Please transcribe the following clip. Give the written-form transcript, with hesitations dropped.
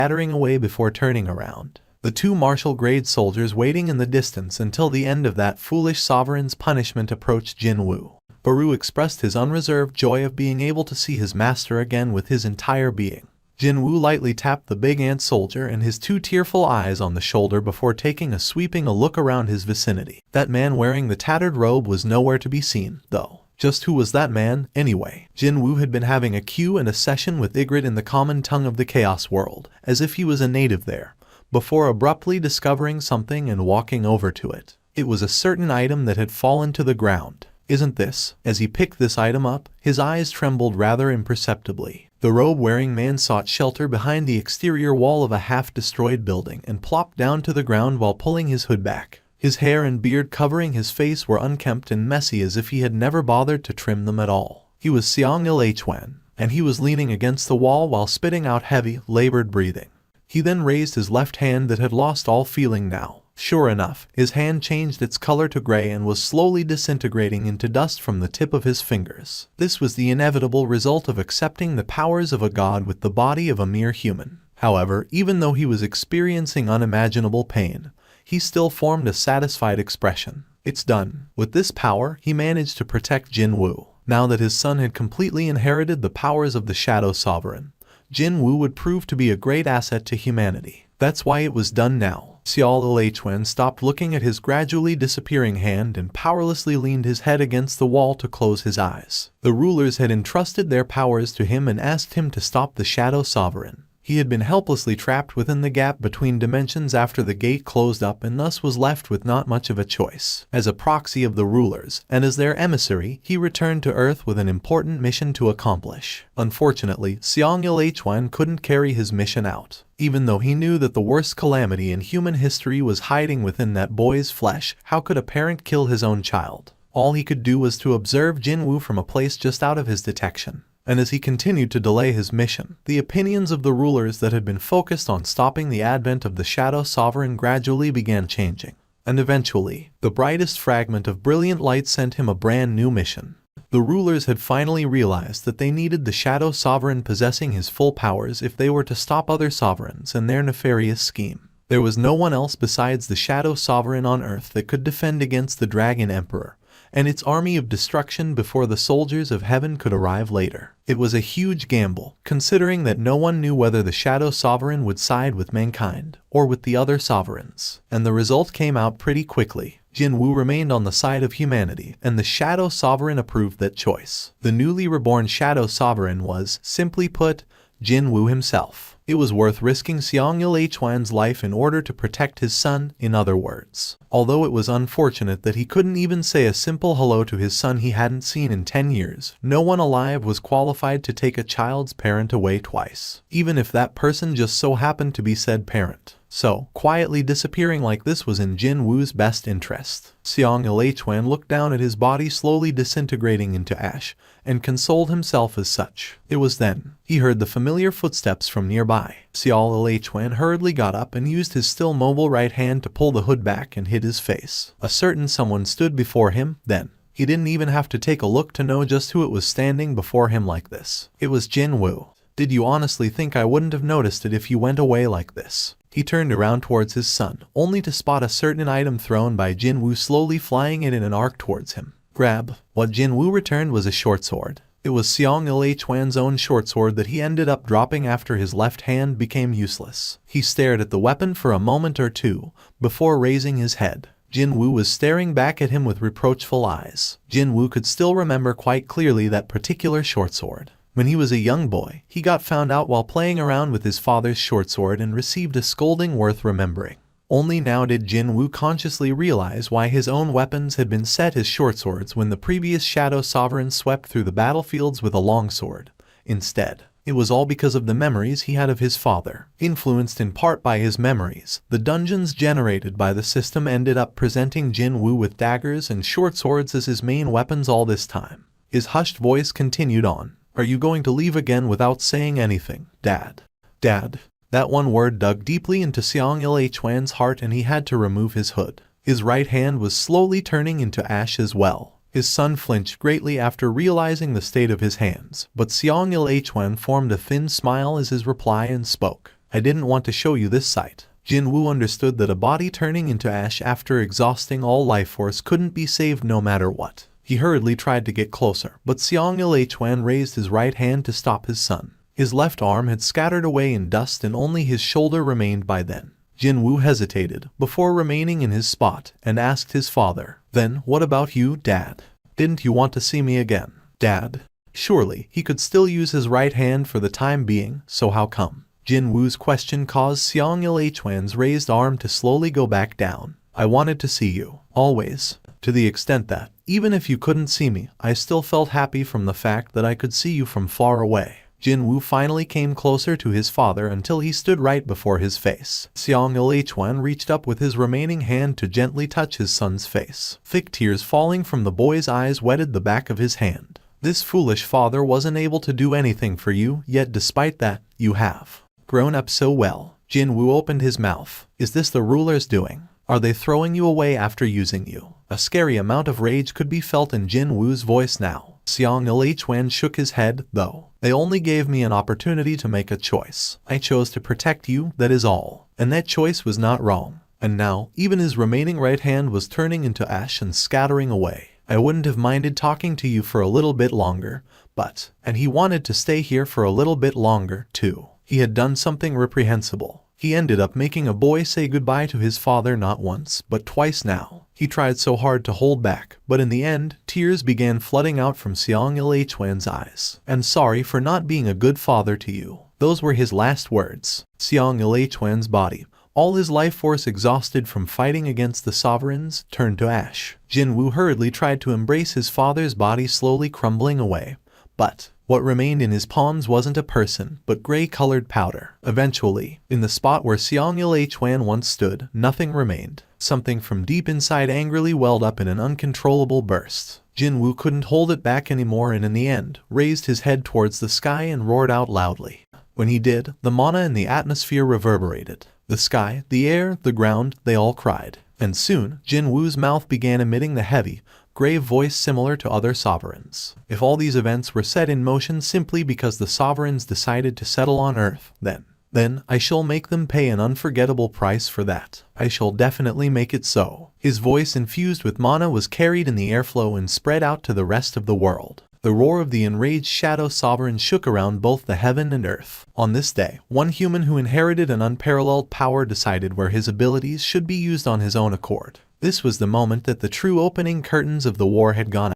scattering away before turning around. The two martial-grade soldiers waiting in the distance until the end of that foolish sovereign's punishment approached Jin Woo. Baru expressed his unreserved joy of being able to see his master again with his entire being. Jin Woo lightly tapped the big ant soldier and his two tearful eyes on the shoulder before taking a look around his vicinity. That man wearing the tattered robe was nowhere to be seen, though. Just who was that man, anyway? Jin Woo had been having a cue and a session with Ygritte in the common tongue of the Chaos world, as if he was a native there, before abruptly discovering something and walking over to it. It was a certain item that had fallen to the ground. Isn't this? As he picked this item up, his eyes trembled rather imperceptibly. The robe-wearing man sought shelter behind the exterior wall of a half-destroyed building and plopped down to the ground while pulling his hood back. His hair and beard covering his face were unkempt and messy as if he had never bothered to trim them at all. He was Sung Il-Hwan, and he was leaning against the wall while spitting out heavy, labored breathing. He then raised his left hand that had lost all feeling now. Sure enough, his hand changed its color to gray and was slowly disintegrating into dust from the tip of his fingers. This was the inevitable result of accepting the powers of a god with the body of a mere human. However, even though he was experiencing unimaginable pain, he still formed a satisfied expression. It's done. With this power, he managed to protect Jin Woo. Now that his son had completely inherited the powers of the Shadow Sovereign, Jin Woo would prove to be a great asset to humanity. That's why it was done now. Sung Il-Hwan stopped looking at his gradually disappearing hand and powerlessly leaned his head against the wall to close his eyes. The rulers had entrusted their powers to him and asked him to stop the Shadow Sovereign. He had been helplessly trapped within the gap between dimensions after the gate closed up and thus was left with not much of a choice. As a proxy of the rulers, and as their emissary, he returned to Earth with an important mission to accomplish. Unfortunately, Sung Il-Hwan couldn't carry his mission out. Even though he knew that the worst calamity in human history was hiding within that boy's flesh, how could a parent kill his own child? All he could do was to observe Jin Woo from a place just out of his detection. And as he continued to delay his mission, the opinions of the rulers that had been focused on stopping the advent of the Shadow Sovereign gradually began changing. And eventually, the brightest fragment of brilliant light sent him a brand new mission. The rulers had finally realized that they needed the Shadow Sovereign possessing his full powers if they were to stop other sovereigns and their nefarious scheme. There was no one else besides the Shadow Sovereign on Earth that could defend against the Dragon Emperor and its army of destruction before the soldiers of heaven could arrive later. It was a huge gamble, considering that no one knew whether the Shadow Sovereign would side with mankind or with the other sovereigns. And the result came out pretty quickly. Jin Woo remained on the side of humanity, and the Shadow Sovereign approved that choice. The newly reborn Shadow Sovereign was, simply put, Jin Woo himself. It was worth risking Sung Il-Hwan's life in order to protect his son, in other words. Although it was unfortunate that he couldn't even say a simple hello to his son he hadn't seen in 10 years, no one alive was qualified to take a child's parent away twice, even if that person just so happened to be said parent. So, quietly disappearing like this was in Jin Woo's best interest. Sung Il-Hwan looked down at his body slowly disintegrating into ash, and consoled himself as such. It was then he heard the familiar footsteps from nearby. Sung Il-Hwan hurriedly got up and used his still mobile right hand to pull the hood back and hid his face. A certain someone stood before him, then. He didn't even have to take a look to know just who it was standing before him like this. It was Jin Woo. Did you honestly think I wouldn't have noticed it if you went away like this? He turned around towards his son, only to spot a certain item thrown by Jin Woo slowly flying in an arc towards him. Grab. What Jin Woo returned was a short sword. It was Sung Il-Hwan's own short sword that he ended up dropping after his left hand became useless. He stared at the weapon for a moment or two, before raising his head. Jin Woo was staring back at him with reproachful eyes. Jin Woo could still remember quite clearly that particular short sword. When he was a young boy, he got found out while playing around with his father's short sword and received a scolding worth remembering. Only now did Jin Woo consciously realize why his own weapons had been set as short swords when the previous Shadow Sovereign swept through the battlefields with a long sword. Instead, it was all because of the memories he had of his father. Influenced in part by his memories, the dungeons generated by the system ended up presenting Jin Woo with daggers and short swords as his main weapons all this time. His hushed voice continued on. Are you going to leave again without saying anything, Dad? Dad. That one word dug deeply into Sung Il-Hwan's heart and he had to remove his hood. His right hand was slowly turning into ash as well. His son flinched greatly after realizing the state of his hands, but Sung Il-Hwan formed a thin smile as his reply and spoke. I didn't want to show you this sight. Jin Woo understood that a body turning into ash after exhausting all life force couldn't be saved no matter what. He hurriedly tried to get closer, but Sung Il-Hwan raised his right hand to stop his son. His left arm had scattered away in dust and only his shoulder remained by then. Jin Woo hesitated, before remaining in his spot, and asked his father, "Then, what about you, Dad? Didn't you want to see me again?" Dad? Surely, he could still use his right hand for the time being, so how come? Jin Woo's question caused Sung Il-Hwan's raised arm to slowly go back down. "I wanted to see you, always. To the extent that, even if you couldn't see me, I still felt happy from the fact that I could see you from far away." Jin Woo finally came closer to his father until he stood right before his face. Sung Il-Hwan reached up with his remaining hand to gently touch his son's face. Thick tears falling from the boy's eyes wetted the back of his hand. "This foolish father wasn't able to do anything for you, yet despite that, you have grown up so well." Jin Woo opened his mouth. "Is this the rulers doing? Are they throwing you away after using you?" A scary amount of rage could be felt in Jin Woo's voice now. Sung Il-Hwan shook his head, though. "They only gave me an opportunity to make a choice. I chose to protect you, that is all. And that choice was not wrong." And now, even his remaining right hand was turning into ash and scattering away. "I wouldn't have minded talking to you for a little bit longer, but..." And he wanted to stay here for a little bit longer, too. He had done something reprehensible. He ended up making a boy say goodbye to his father not once, but twice now. He tried so hard to hold back, but in the end, tears began flooding out from Sung Il-Hwan's eyes. "I'm sorry for not being a good father to you." Those were his last words. Sung Il-Hwan's body, all his life force exhausted from fighting against the sovereigns, turned to ash. Jin Woo hurriedly tried to embrace his father's body slowly crumbling away. But what remained in his palms wasn't a person, but gray-colored powder. Eventually, in the spot where Sung Il-Hwan once stood, nothing remained. Something from deep inside angrily welled up in an uncontrollable burst. Jin Woo couldn't hold it back anymore and in the end, raised his head towards the sky and roared out loudly. When he did, the mana in the atmosphere reverberated. The sky, the air, the ground, they all cried. And soon, Jin Woo's mouth began emitting the heavy, grave voice similar to other sovereigns. If all these events were set in motion simply because the sovereigns decided to settle on Earth, then I shall make them pay an unforgettable price for that. I shall definitely make it so. His voice infused with mana was carried in the airflow and spread out to the rest of the world. The roar of the enraged shadow sovereign shook around both the heaven and earth. On this day, one human who inherited an unparalleled power decided where his abilities should be used on his own accord. This was the moment that the true opening curtains of the war had gone